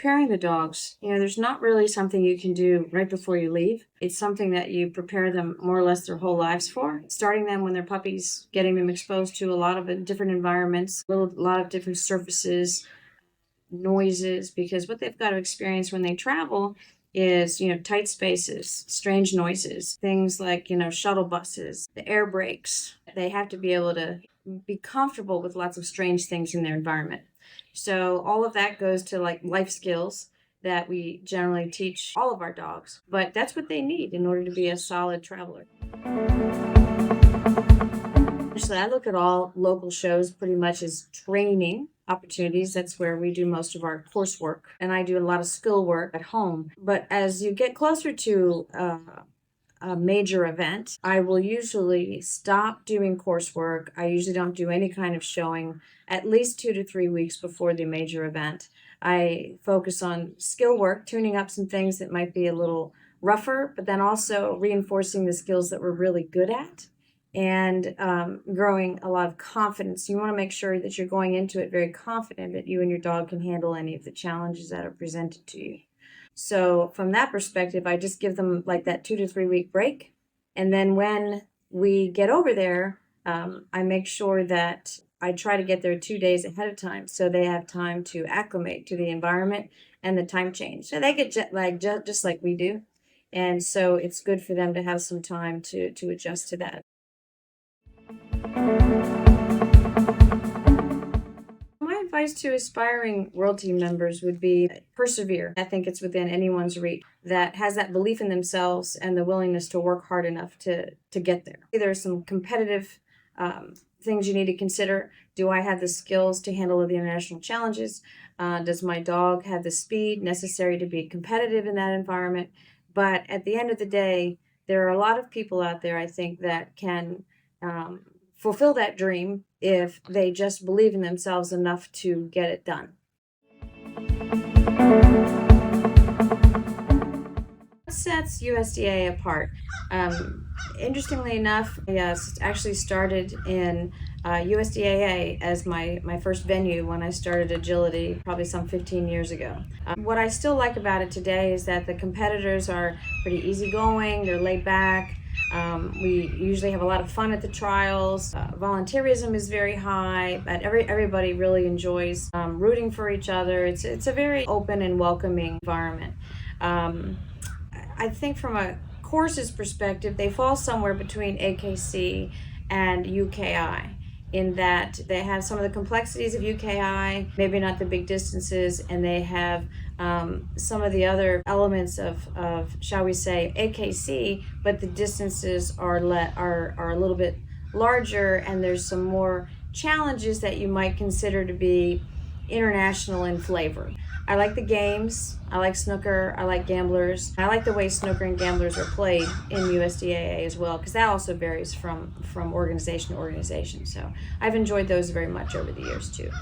preparing the dogs, there's not really something you can do right before you leave. It's something that you prepare them more or less their whole lives for, starting them when they're puppies, getting them exposed to a lot of different environments, a lot of different surfaces, noises, because what they've got to experience when they travel is, tight spaces, strange noises, things like, shuttle buses, the air brakes. They have to be able to be comfortable with lots of strange things in their environment. So all of that goes to like life skills that we generally teach all of our dogs, but that's what they need in order to be a solid traveler. Actually, I look at all local shows pretty much as training opportunities. That's where we do most of our coursework, and I do a lot of skill work at home. But as you get closer to a major event, I will usually stop doing coursework. I usually don't do any kind of showing at least 2 to 3 weeks before the major event. I focus on skill work, tuning up some things that might be a little rougher, but then also reinforcing the skills that we're really good at, and growing a lot of confidence. You want to make sure that you're going into it very confident that you and your dog can handle any of the challenges that are presented to you. So from that perspective, I just give them like that 2 to 3 week break. And then when we get over there, I make sure that I try to get there 2 days ahead of time so they have time to acclimate to the environment and the time change. So they get jet lagged just like we do. And so it's good for them to have some time to adjust to that. My advice to aspiring World Team members would be persevere. I think it's within anyone's reach that has that belief in themselves and the willingness to work hard enough to get there. There are some competitive things you need to consider. Do I have the skills to handle the international challenges? Does my dog have the speed necessary to be competitive in that environment? But at the end of the day, there are a lot of people out there, I think, that can fulfill that dream if they just believe in themselves enough to get it done. What sets USDAA apart? Interestingly enough, yes, actually started in USDAA as my first venue when I started agility probably some 15 years ago. What I still like about it today is that the competitors are pretty easygoing, they're laid back. We usually have a lot of fun at the trials. Volunteerism is very high, but everybody really enjoys rooting for each other. It's a very open and welcoming environment. I think from a courses perspective, they fall somewhere between AKC and UKI in that they have some of the complexities of UKI, maybe not the big distances, and they have some of the other elements of shall we say, AKC, but the distances are a little bit larger, and there's some more challenges that you might consider to be international in flavor. I like the games, I like snooker, I like gamblers. I like the way snooker and gamblers are played in USDAA as well, because that also varies from organization to organization. So I've enjoyed those very much over the years too.